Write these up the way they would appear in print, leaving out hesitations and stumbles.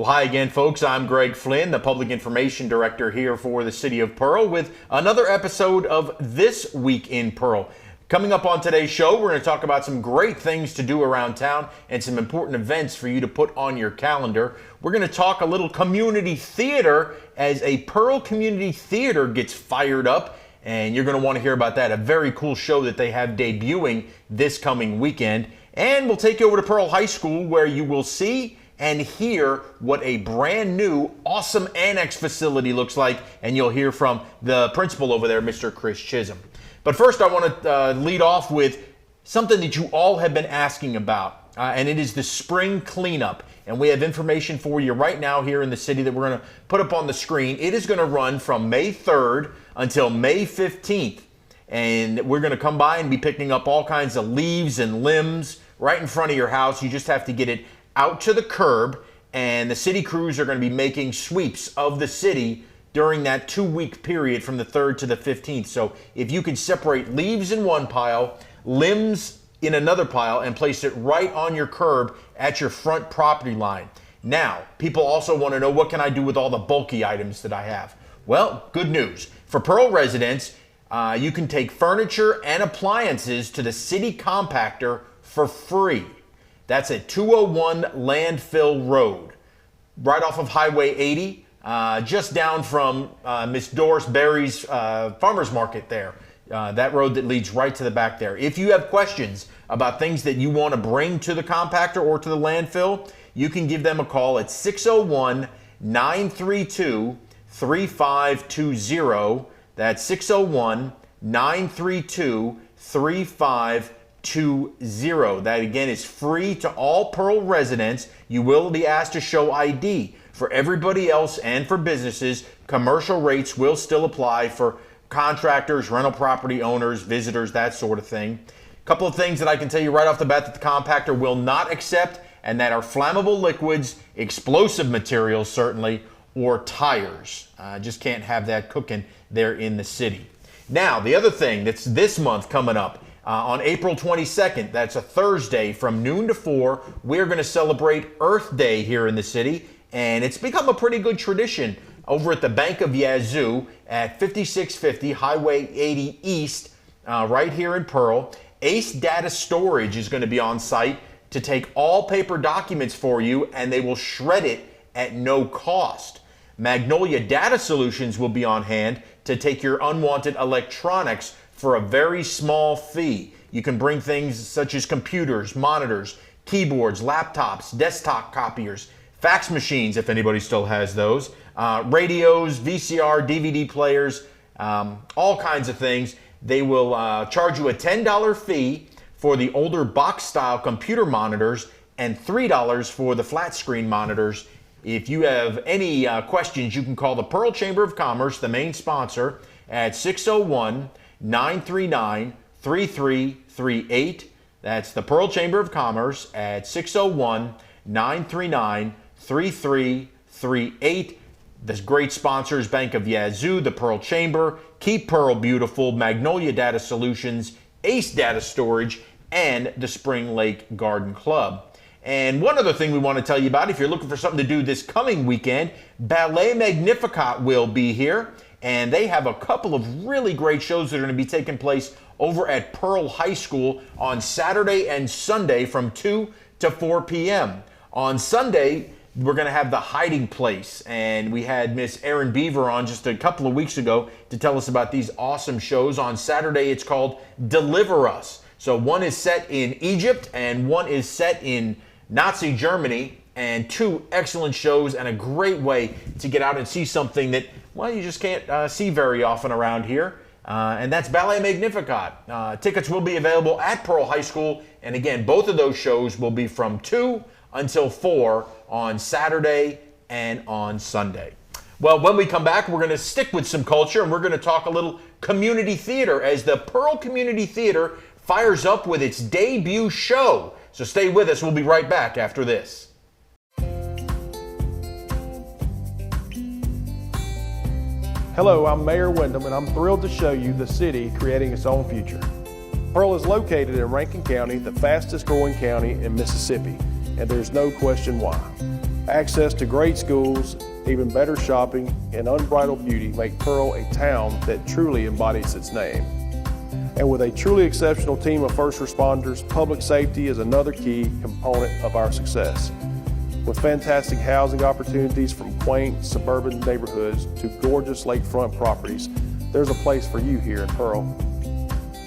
Well, hi again, folks. I'm Greg Flynn, the Public Information Director here for the City of Pearl, with another episode of This Week in Pearl. Coming up on today's show, we're going to talk about some great things to do around town and some important events for you to put on your calendar. We're going to talk a little community theater as a Pearl Community Theater gets fired up, and you're going to want to hear about that. A very cool show that they have debuting this coming weekend. And we'll take you over to Pearl High School, where you will see and hear what a brand new, awesome Annex facility looks like, and you'll hear from the principal over there, Mr. Chris Chisholm. But first, I want to lead off with something that you all have been asking about, and it is the spring cleanup. And we have information for you right now here in the city that we're going to put up on the screen. It is going to run from May 3rd until May 15th. And we're going to come by and be picking up all kinds of leaves and limbs right in front of your house. You just have to get it out to the curb, and the city crews are going to be making sweeps of the city during that 2-week period from the 3rd to the 15th. So if you can separate leaves in one pile, limbs in another pile, and place it right on your curb at your front property line. Now, people also want to know, what can I do with all the bulky items that I have? Well, good news. For Pearl residents, you can take furniture and appliances to the city compactor for free. That's at 201 Landfill Road, right off of Highway 80, just down from Miss Doris Berry's farmer's market there. That road that leads right to the back there. If you have questions about things that you want to bring to the compactor or to the landfill, you can give them a call at 601-932-3520. That's 601-932-3520. That again is free to all Pearl residents. You will be asked to show ID. For everybody else and for businesses, commercial rates will still apply for contractors, rental property owners, visitors, that sort of thing. A couple of things that I can tell you right off the bat that the compactor will not accept, and that are flammable liquids, explosive materials certainly, or tires. Just can't have that cooking there in the city. Now, the other thing that's this month coming up, on April 22nd, that's a Thursday, from noon to 4, we're going to celebrate Earth Day here in the city, and it's become a pretty good tradition over at the Bank of Yazoo at 5650 Highway 80 East, right here in Pearl. Ace Data Storage is going to be on site to take all paper documents for you, and they will shred it at no cost. Magnolia Data Solutions will be on hand to take your unwanted electronics for a very small fee. You can bring things such as computers, monitors, keyboards, laptops, desktop copiers, fax machines, if anybody still has those, radios, VCR, DVD players, all kinds of things. They will charge you a $10 fee for the older box-style computer monitors and $3 for the flat screen monitors. If you have any questions, you can call the Pearl Chamber of Commerce, the main sponsor, at 601-939-3338. That's the Pearl Chamber of Commerce at 601-939-3338. The great sponsors, Bank of Yazoo, the Pearl Chamber, Keep Pearl Beautiful, Magnolia Data Solutions, Ace Data Storage, and the Spring Lake Garden Club. And one other thing we want to tell you about, if you're looking for something to do this coming weekend, Ballet Magnificat will be here. And they have a couple of really great shows that are going to be taking place over at Pearl High School on Saturday and Sunday from 2 to 4 p.m. On Sunday, we're going to have The Hiding Place. And we had Miss Erin Beaver on just a couple of weeks ago to tell us about these awesome shows. On Saturday, it's called Deliver Us. So one is set in Egypt and one is set in Nazi Germany. And two excellent shows and a great way to get out and see something that, well, you just can't see very often around here. And that's Ballet Magnificat. Tickets will be available at Pearl High School. And again, both of those shows will be from 2 until 4 on Saturday and on Sunday. Well, when we come back, we're going to stick with some culture, and we're going to talk a little community theater as the Pearl Community Theater fires up with its debut show. So stay with us. We'll be right back after this. Hello, I'm Mayor Wyndham, and I'm thrilled to show you the city creating its own future. Pearl is located in Rankin County, the fastest growing county in Mississippi, and there's no question why. Access to great schools, even better shopping, and unbridled beauty make Pearl a town that truly embodies its name. And with a truly exceptional team of first responders, public safety is another key component of our success. With fantastic housing opportunities from quaint suburban neighborhoods to gorgeous lakefront properties, there's a place for you here in Pearl.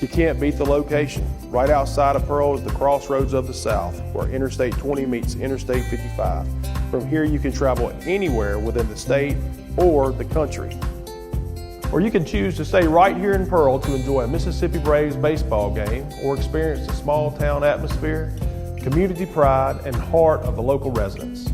You can't beat the location. Right outside of Pearl is the crossroads of the South, where Interstate 20 meets Interstate 55. From here, you can travel anywhere within the state or the country. Or you can choose to stay right here in Pearl to enjoy a Mississippi Braves baseball game or experience the small town atmosphere, community pride, and heart of the local residents.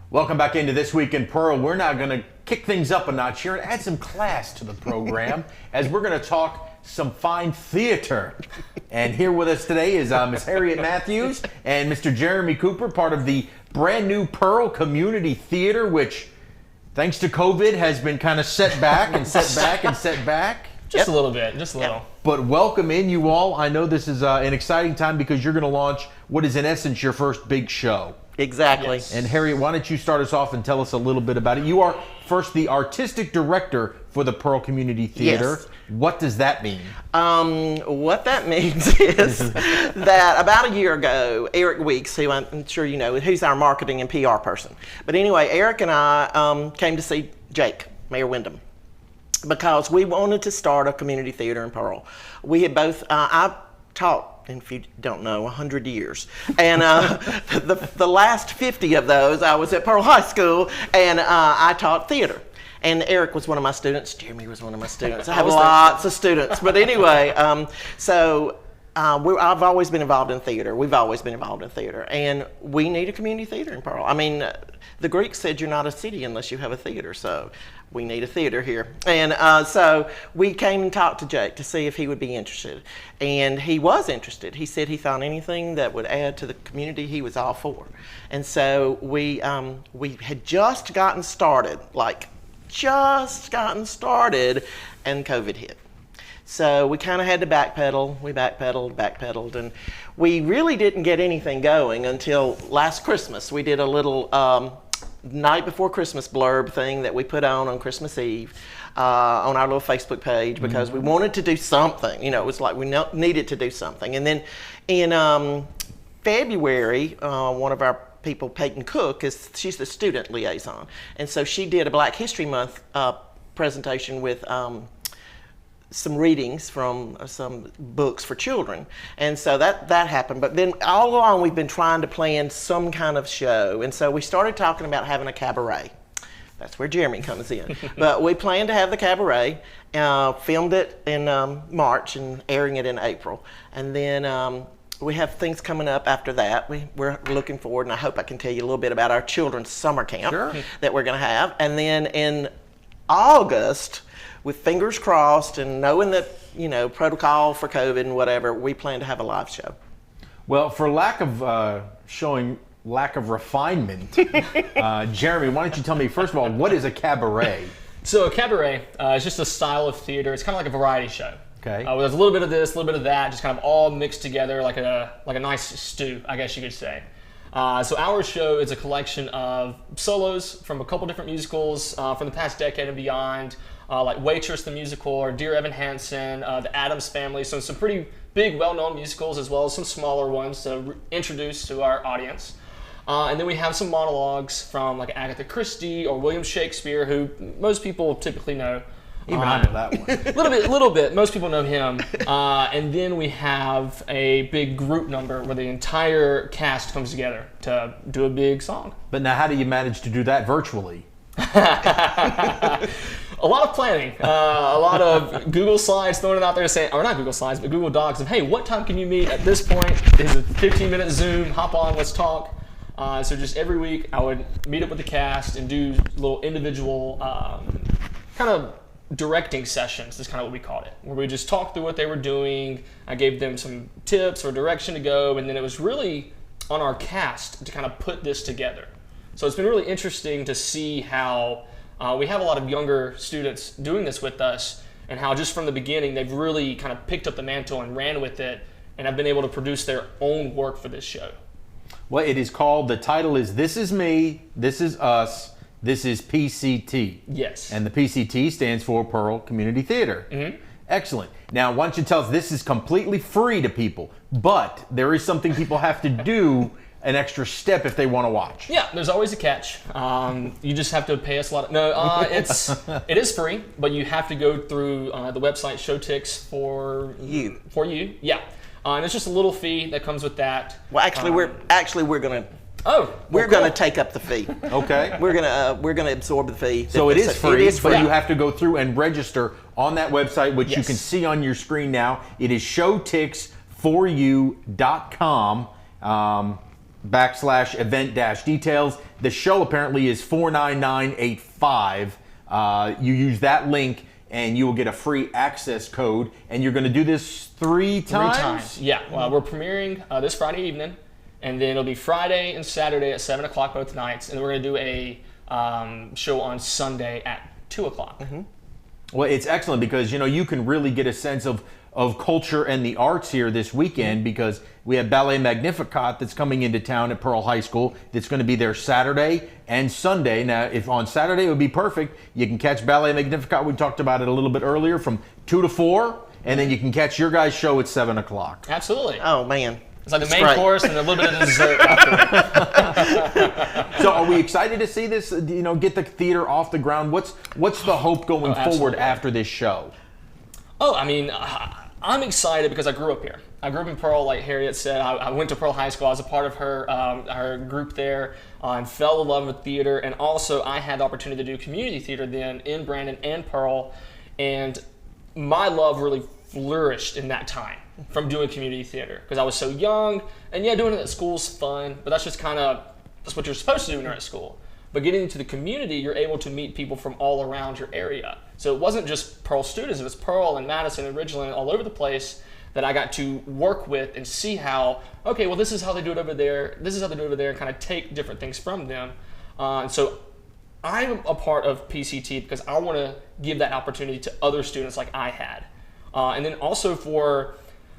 Welcome back into This Week in Pearl. We're now going to kick things up a notch here and add some class to the program as we're going to talk some fine theater. And here with us today is Ms. Harriet Matthews and Mr. Jeremy Cooper, part of the brand new Pearl Community Theater, which, thanks to COVID, has been kind of set back and set back and set back. Just a little bit, just a little. But welcome in, you all. I know this is an exciting time because you're going to launch what is in essence your first big show. Exactly. Yes. And Harriet, why don't you start us off and tell us a little bit about it? You are first the artistic director for the Pearl Community Theater. Yes. What does that mean? What that means is that about a year ago, Eric Weeks, who I'm sure you know, who's our marketing and PR person. But anyway, Eric and I came to see Jake, Mayor Wyndham, because we wanted to start a community theater in Pearl. We had both, I've taught, and if you don't know, 100 years. And the last 50 of those, I was at Pearl High School, and I taught theater. And Eric was one of my students. Jeremy was one of my students. I have lots of students. But anyway, I've always been involved in theater. We've always been involved in theater. And we need a community theater in Pearl. I mean, the Greeks said you're not a city unless you have a theater. So we need a theater here. And so we came and talked to Jake to see if he would be interested. And he was interested. He said he thought anything that would add to the community, he was all for. And so we had just gotten started, and COVID hit. So we kind of had to backpedal. We backpedaled, and we really didn't get anything going until last Christmas. We did a little night before Christmas blurb thing that we put on Christmas Eve on our little Facebook page because we wanted to do something. You know, it was like we needed to do something. And then in February, one of our people, Peyton Cook, she's the student liaison. And so she did a Black History Month presentation with some readings from some books for children. And so that happened. But then all along we've been trying to plan some kind of show. And so we started talking about having a cabaret. That's where Jeremy comes in. But we planned to have the cabaret, filmed it in March and airing it in April. And then we have things coming up after that. We're looking forward, and I hope I can tell you a little bit about our children's summer camp that we're going to have. And then in August, with fingers crossed and knowing that, you know, protocol for COVID and whatever, we plan to have a live show. Well, for lack of showing lack of refinement, Jeremy, why don't you tell me, first of all, what is a cabaret? So a cabaret is just a style of theater. It's kind of like a variety show. Okay. There's a little bit of this, a little bit of that, just kind of all mixed together like a nice stew, I guess you could say. So our show is a collection of solos from a couple different musicals from the past decade and beyond, like Waitress the musical, or Dear Evan Hansen, The Addams Family. So some pretty big, well-known musicals, as well as some smaller ones to introduce to our audience. And then we have some monologues from like Agatha Christie or William Shakespeare, who most people typically know. Even I know that one. Little bit. Most people know him. And then we have a big group number where the entire cast comes together to do a big song. But now, how do you manage to do that virtually? A lot of planning, a lot of Google Slides thrown it out there saying, or not Google Slides, but Google Docs of, hey, what time can you meet at this point? This is a 15-minute Zoom, hop on, let's talk. So just every week I would meet up with the cast and do little individual kind of directing sessions, is kind of what we called it, where we just talked through what they were doing. I gave them some tips or direction to go, and then it was really on our cast to kind of put this together. So it's been really interesting to see how we have a lot of younger students doing this with us, and how just from the beginning they've really kind of picked up the mantle and ran with it, and have been able to produce their own work for this show. Well, it is called, the title is This Is Me, This Is Us, This is PCT. Yes. And the PCT stands for Pearl Community Theater. Mm-hmm. Excellent. Now, why don't you tell us, this is completely free to people, but there is something people have to do, an extra step if they want to watch. Yeah, there's always a catch. You just have to pay us a lot. It is free, but you have to go through the website Showtix for you. Yeah, and it's just a little fee that comes with that. Well, actually, we're gonna. We're cool. going to take up the fee. Okay. We're gonna absorb the fee. So it is free, It is free. but you have to go through and register on that website, which you can see on your screen now. It is showtix4u.com / event details. The show apparently is $499.85. You use that link and you will get a free access code. And you're going to do this three times? 3 times. Yeah. Well, we're premiering this Friday evening. And then it'll be Friday and Saturday at 7 o'clock both nights. And then we're going to do a show on Sunday at 2 o'clock. Mm-hmm. Well, it's excellent because, you can really get a sense of culture and the arts here this weekend, because we have Ballet Magnificat that's coming into town at Pearl High School. That's going to be there Saturday and Sunday. Now, if on Saturday it would be perfect, you can catch Ballet Magnificat. We talked about it a little bit earlier, from 2 to 4. And then you can catch your guys' show at 7 o'clock. Absolutely. Oh, man. It's like the main course and a little bit of dessert after. So are we excited to see this, get the theater off the ground? What's the hope going forward after this show? Oh, I mean, I'm excited because I grew up here. I grew up in Pearl, like Harriet said. I went to Pearl High School. I was a part of her group there and fell in love with theater. And also, I had the opportunity to do community theater then in Brandon and Pearl. And my love really flourished in that time from doing community theater, because I was so young. And yeah, doing it at school is fun, but that's just that's what you're supposed to do when you're at school. But getting into the community, you're able to meet people from all around your area. So it wasn't just Pearl students, it was Pearl and Madison and Ridgeland, all over the place, that I got to work with and see how, okay, well, this is how they do it over there, this is how they do it over there, and kind of take different things from them. And so I'm a part of PCT because I want to give that opportunity to other students like I had. And then also for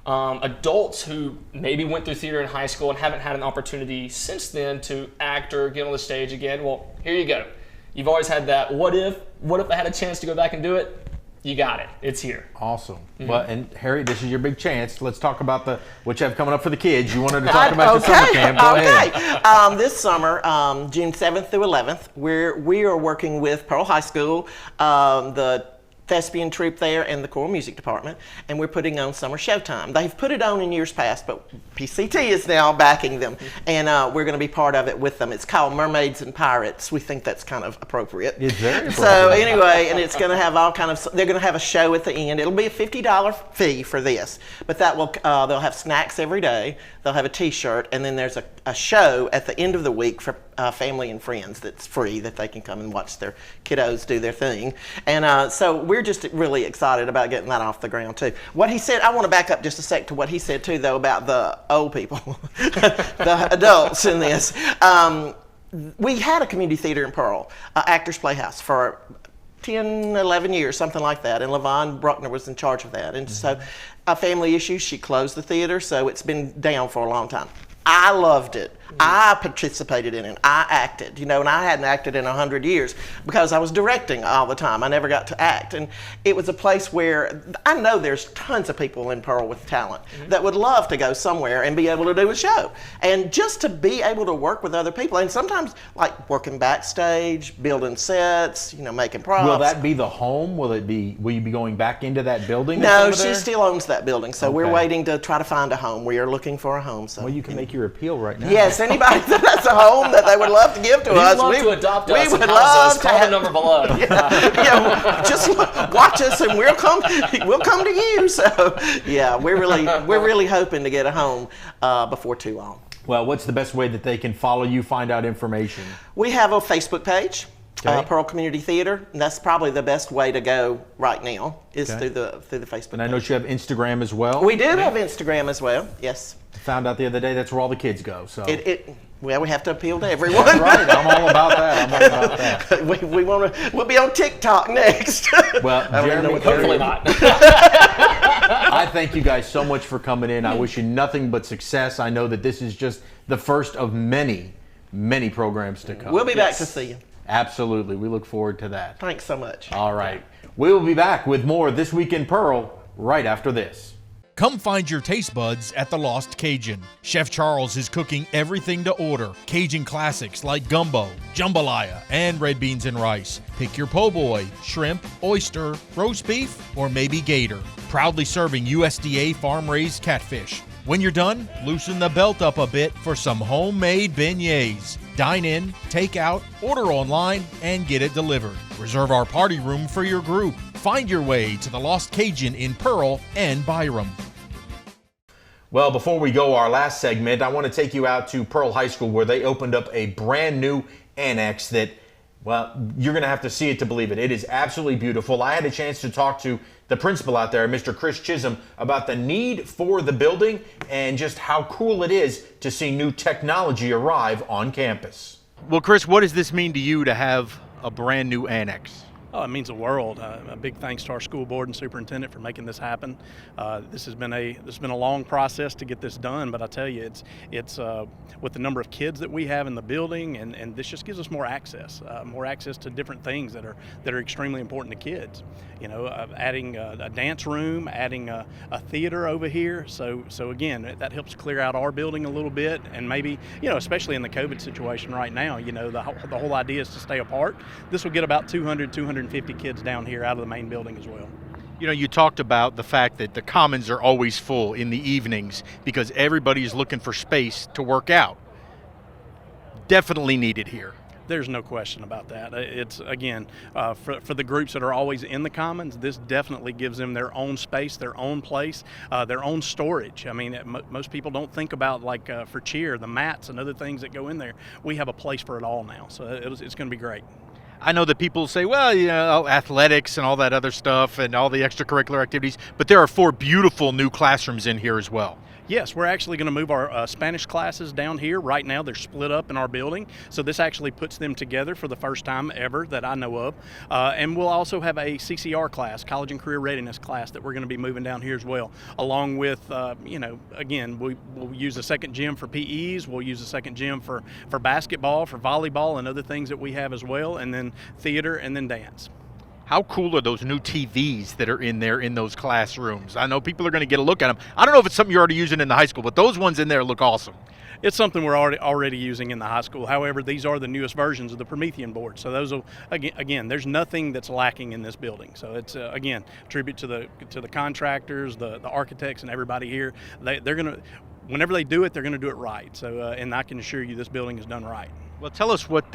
adults who maybe went through theater in high school and haven't had an opportunity since then to act or get on the stage again. Well, here you go. You've always had that, what if I had a chance to go back and do it? You got it. It's here. Awesome. Mm-hmm. Well, and Harry, this is your big chance. Let's talk about what you have coming up for the kids. You wanted to talk about your summer camp. Go ahead. This summer, June 7th through 11th, we are working with Pearl High School, the thespian troupe there and the choral music department, and we're putting on Summer Showtime. They've put it on in years past, but PCT is now backing them, and we're going to be part of it with them. It's called Mermaids and Pirates. We think that's kind of appropriate. It's very appropriate. So anyway, and it's going to have all kind of, they're going to have a show at the end. It'll be a $50 fee for this, but that will, they'll have snacks every day. They'll have a t-shirt, and then there's a show at the end of the week for family and friends that's free, that they can come and watch their kiddos do their thing. And so we're just really excited about getting that off the ground too. What he said, I want to back up just a sec to what he said too, though, about the old people, the adults in this. We had a community theater in Pearl, Actors Playhouse, for 10, 11 years, something like that, and LaVon Bruckner was in charge of that. And so family issues, she closed the theater, so it's been down for a long time. I loved it. I participated in it. I acted, and I hadn't acted in 100 years because I was directing all the time. I never got to act. And it was a place where I know there's tons of people in Pearl with talent that would love to go somewhere and be able to do a show. And just to be able to work with other people, and sometimes like working backstage, building sets, making props. Will that be the home? Will you be going back into that building? No, she still owns that building. So we're waiting to try to find a home. We are looking for a home. So well, you can make your appeal right now. Yes, anybody that's a home that they would love to give to us. We'd love to adopt us. We would love love to call the number below. Just watch us and we'll come to you. So yeah, we're really hoping to get a home before too long. Well, what's the best way that they can follow you, find out information? We have a Facebook page. Pearl Community Theater, and that's probably the best way to go right now is through the Facebook. And I know you have Instagram as well. We do have Instagram as well. Yes. Found out the other day that's where all the kids go. So well, we have to appeal to everyone. That's right. I'm all about that. We'll be on TikTok next. Well, Jeremy, hopefully not. I thank you guys so much for coming in. I wish you nothing but success. I know that this is just the first of many, many programs to come. We'll be back to see you. Absolutely. We look forward to that. Thanks so much. All right. We will be back with more This Week in Pearl right after this. Come find your taste buds at the Lost Cajun. Chef Charles is cooking everything to order. Cajun classics like gumbo, jambalaya, and red beans and rice. Pick your po' boy, shrimp, oyster, roast beef, or maybe gator. Proudly serving USDA farm-raised catfish. When you're done, loosen the belt up a bit for some homemade beignets. Dine in, take out, order online, and get it delivered. Reserve our party room for your group. Find your way to the Lost Cajun in Pearl and Byram. Well, before we go our last segment, I want to take you out to Pearl High School where they opened up a brand new annex that, well, you're going to have to see it to believe it. It is absolutely beautiful. I had a chance to talk to the principal out there, Mr. Chris Chisholm, about the need for the building and just how cool it is to see new technology arrive on campus. Well, Chris, what does this mean to you to have a brand new annex? Oh, it means the world. A big thanks to our school board and superintendent for making this happen. This has been a long process to get this done, but I tell you, it's with the number of kids that we have in the building, and this just gives us more access to different things that are extremely important to kids. You know, adding a dance room, adding a theater over here. So again, that helps clear out our building a little bit, and maybe, you know, especially in the COVID situation right now, you know, the whole idea is to stay apart. This will get about 250 kids down here out of the main building as well. You know, you talked about the fact that the commons are always full in the evenings because everybody is looking for space to work out. Definitely needed here. There's no question about that. It's, again, for the groups that are always in the commons, this definitely gives them their own space, their own place, their own storage. I mean, most people don't think about, like, for cheer, the mats and other things that go in there. We have a place for it all now, so it's going to be great. I know that people say, well, you know, athletics and all that other stuff and all the extracurricular activities, but there are 4 beautiful new classrooms in here as well. Yes, we're actually going to move our Spanish classes down here. Right now, they're split up in our building, so this actually puts them together for the first time ever that I know of. And we'll also have a CCR class, College and Career Readiness class, that we're going to be moving down here as well, along with, you know, again, we'll use a second gym for PEs, we'll use a second gym for basketball, for volleyball, and other things that we have as well, and then theater, and then dance. How cool are those new TVs that are in there in those classrooms? I know people are going to get a look at them. I don't know if it's something you're already using in the high school, but those ones in there look awesome. It's something we're already using in the high school. However, these are the newest versions of the Promethean board. So those will, again, there's nothing that's lacking in this building. So it's, again, tribute to the contractors, the architects, and everybody here. They're going to, whenever they do it, they're going to do it right. So, and I can assure you this building is done right. Well, tell us what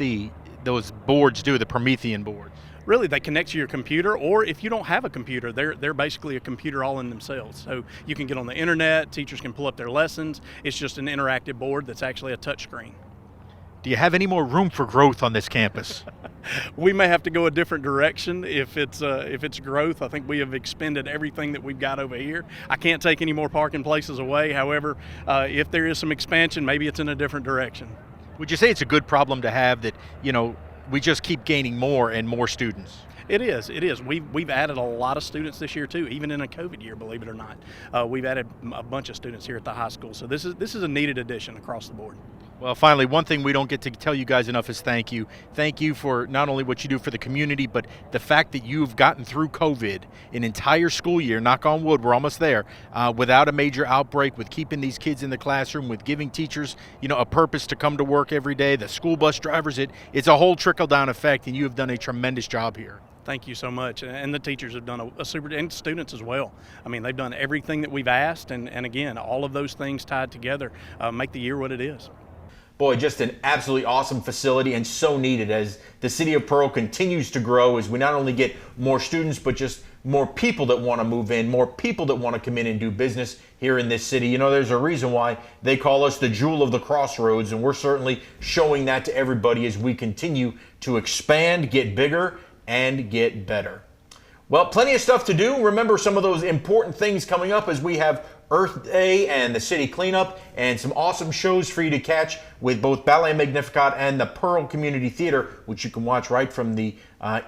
those boards do, the Promethean boards. Really, they connect to your computer, or if you don't have a computer, they're basically a computer all in themselves. So you can get on the internet, teachers can pull up their lessons. It's just an interactive board that's actually a touch screen. Do you have any more room for growth on this campus? We may have to go a different direction if it's growth. I think we have expended everything that we've got over here. I can't take any more parking places away. However, if there is some expansion, maybe it's in a different direction. Would you say it's a good problem to have that, you know, we just keep gaining more and more students? It is. We've added a lot of students this year too, even in a COVID year, believe it or not. We've added a bunch of students here at the high school. So this is a needed addition across the board. Well, finally, one thing we don't get to tell you guys enough is thank you. Thank you for not only what you do for the community, but the fact that you've gotten through COVID an entire school year, knock on wood, we're almost there, without a major outbreak, with keeping these kids in the classroom, with giving teachers, you know, a purpose to come to work every day, the school bus drivers, it's a whole trickle-down effect, and you have done a tremendous job here. Thank you so much. And the teachers have done a super, and students as well. I mean, they've done everything that we've asked, and again, all of those things tied together make the year what it is. Boy, just an absolutely awesome facility and so needed as the city of Pearl continues to grow, as we not only get more students, but just more people that want to move in, more people that want to come in and do business here in this city. You know, there's a reason why they call us the jewel of the crossroads, and we're certainly showing that to everybody as we continue to expand, get bigger, and get better. Well, plenty of stuff to do. Remember some of those important things coming up as we have Earth Day and the city cleanup and some awesome shows for you to catch with both Ballet Magnificat and the Pearl Community Theater, which you can watch right from the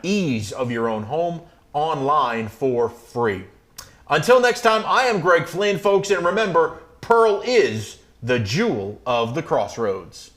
ease of your own home online for free. Until next time, I am Greg Flynn, folks, and remember, Pearl is the jewel of the crossroads.